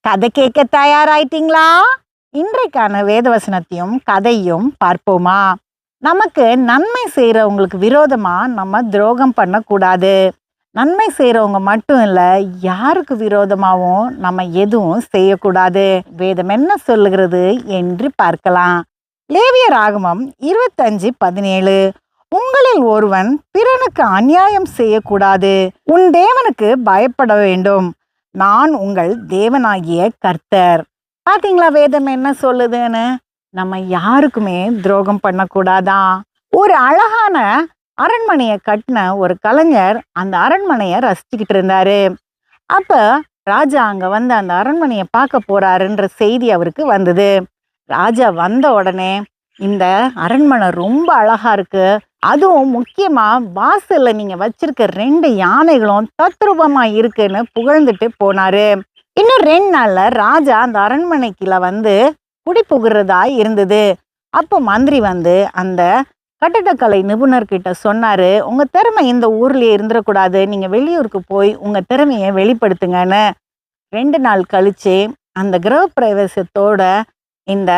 கதை கேட்க தயாராயிட்டீங்களா? இன்றைக்கான வேதவசனத்தையும் கதையும் பார்ப்போமா? நமக்கு நன்மை செய்கிறவங்களுக்கு விரோதமா நம்ம துரோகம் பண்ணக்கூடாது. நன்மை செய்கிறவங்க மட்டும் இல்லை, யாருக்கு விரோதமாகவும் நம்ம எதுவும் செய்யக்கூடாது. வேதம் என்ன சொல்லுகிறது என்று பார்க்கலாம். லேவியர் ஆகமம் 25:17. உங்களில் ஒருவன் பிறனுக்கு அநியாயம் செய்யக்கூடாது. உன் தேவனுக்கு பயப்பட வேண்டும். நான் உங்கள் தேவனாகிய கர்த்தர். பாத்தீங்களா வேதம் என்ன சொல்லுதுன்னு? நம்ம யாருக்குமே துரோகம் பண்ணக்கூடாதான். ஒரு அழகான அரண்மனையை கட்டின ஒரு கலைஞர் அந்த அரண்மனையை ரசிச்சுக்கிட்டு இருந்தாரு. அப்ப ராஜா அங்க வந்து அந்த அரண்மனையை பார்க்க போறாருன்ற செய்தி அவருக்கு வந்தது. ராஜா வந்த உடனே, இந்த அரண்மனை ரொம்ப அழகா இருக்கு, அதுவும் முக்கியமா வாசல்ல நீங்க வச்சிருக்க 2 யானைகளும் தத்ரூபமா இருக்குன்னு புகழ்ந்துட்டு போனாரு. இன்னும் 2 நாள்ல ராஜா அந்த அரண்மனைக்குள்ள வந்து குடி புகுறதா இருந்தது. அப்போ மந்திரி வந்து அந்த கட்டடக்கலை நிபுணர்கிட்ட சொன்னாரு, உங்க திறமை இந்த ஊர்லயே இருந்துடக்கூடாது, நீங்க வெளியூருக்கு போய் உங்க திறமையை வெளிப்படுத்துங்கன்னு. 2 நாள் கழிச்சு அந்த கிரக பிரவேசத்தோட இந்த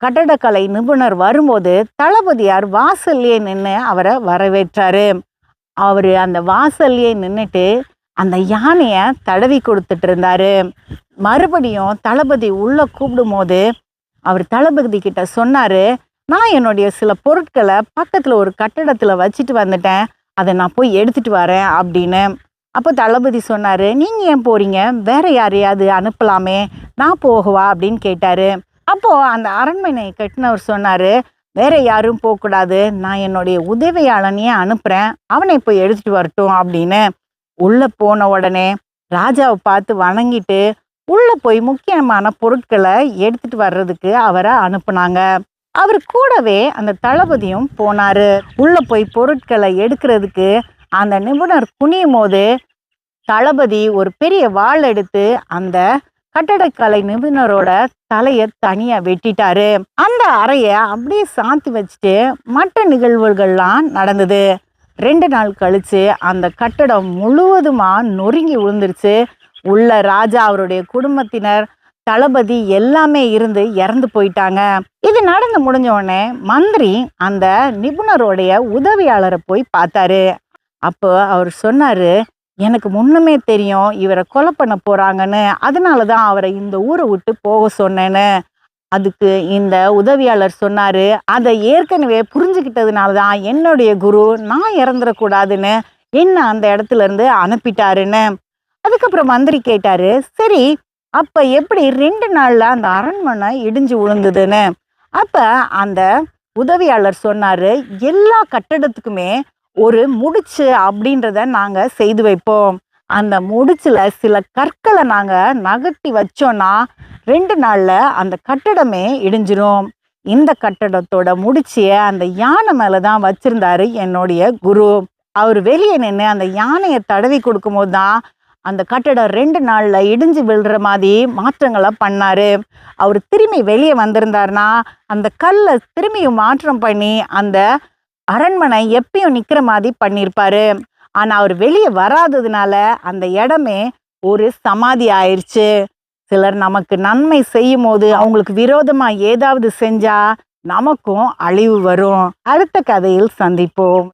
கட்டடக்கலை நிபுணர் வரும்போது தளபதியார் வாசல்லையே நின்று அவரை வரவேற்றாரு. அவரு அந்த வாசல்லையே நின்றுட்டு அந்த யானையை தடவி கொடுத்துட்டு இருந்தாரு. மறுபடியும் தளபதி உள்ள கூப்பிடும் போது அவர் தளபதி கிட்ட சொன்னாரு, நான் என்னுடைய சில பொருட்களை பக்கத்துல ஒரு கட்டடத்துல வச்சுட்டு வந்துட்டேன், அதை நான் போய் எடுத்துட்டு வரேன் அப்படின்னு. அப்போ தளபதி சொன்னாரு, நீங்க ஏன் போறீங்க, வேற யாரையாவது அனுப்பலாமே, நான் போகவா அப்படின்னு கேட்டாரு. அப்போ அந்த அரண்மனையை கட்டினவர் சொன்னாரு, வேற யாரும் போகக்கூடாது, நான் என்னுடைய உதவியாளனையே அனுப்புறேன், அவனை போய் எடுத்துட்டு வரட்டும் அப்படின்னு. உள்ள போன உடனே ராஜாவை பார்த்து வணங்கிட்டு உள்ள போய் முக்கியமான பொருட்களை எடுத்துட்டு வர்றதுக்கு அவரை அனுப்புனாங்க. அவர் கூடவே அந்த தளபதியும் போனாரு. உள்ள போய் பொருட்களை எடுக்கிறதுக்கு அந்த நிபுணர் குனியும் போது தளபதி ஒரு பெரிய வாள் எடுத்து அந்த கட்டடக்கலை நிபுணரோட தலையை தனியா வெட்டிட்டாரு. அந்த அறைய அப்படியே சாத்தி வச்சுட்டு மற்ற நிகழ்வுகள்லாம் நடந்தது. 2 நாள் கழிச்சு அந்த கட்டடம் முழுவதுமா நொறுங்கி விழுந்துருச்சு. உள்ள ராஜா, அவருடைய குடும்பத்தினர், தளபதி எல்லாமே இருந்து இறந்து போயிட்டாங்க. இது நடந்து முடிஞ்ச உடனே மந்திரி அந்த நிபுணருடைய உதவியாளரை போய் பார்த்தாரு. அப்போ அவர் சொன்னாரு, எனக்கு முன்னமே தெரியும் இவரை கொலை பண்ண போறாங்கன்னு, அதனாலதான் அவரை இந்த ஊரை விட்டு போக சொன்னேன்னு. அதுக்கு இந்த உதவியாளர் சொன்னாரு, அதை ஏற்கனவே புரிஞ்சுக்கிட்டதுனாலதான் என்னுடைய குரு நான் இறந்துடக்கூடாதுன்னு என்ன அந்த இடத்துல இருந்து அனுப்பிட்டாருன்னு. அதுக்கப்புறம் மந்திரி கேட்டாரு, சரி அப்ப எப்படி 2 நாள்ல அந்த அரண்மனை இடிஞ்சு விழுந்ததுன்னு. அப்ப அந்த உதவியாளர் சொன்னாரு, எல்லா கட்டடத்துக்குமே ஒரு முடிச்சு அப்படின்றத நாங்க செய்து வைப்போம். அந்த முடிச்சுல சில கற்களை நாங்க நகர்த்தி வச்சோம்னா 2 நாள்ல அந்த கட்டடமே இடிஞ்சிரும். இந்த கட்டடத்தோட முடிச்சிய அந்த யானை மேலதான் வச்சிருந்தாரு என்னுடைய குரு. அவர் வெளியே நின்று அந்த யானையை தடவி கொடுக்கும் போதுதான் அந்த கட்டடம் 2 நாள்ல இடிஞ்சு விழுற மாதிரி மாற்றங்களை பண்ணாரு. அவர் திரும்பி வெளியே வந்திருந்தாருன்னா அந்த கல்லை திரும்பியும் மாற்றம் பண்ணி அந்த அரண்மனை எப்பயும் நிக்கிற மாதிரி பண்ணியிருப்பாரு. ஆனா அவர் வெளியே வராததுனால அந்த இடமே ஒரு சமாதி ஆயிடுச்சு. சிலர் நமக்கு நன்மை செய்யும் போது அவங்களுக்கு விரோதமா ஏதாவது செஞ்சா நமக்கும் அழிவு வரும். அடுத்த கதையில் சந்திப்போம்.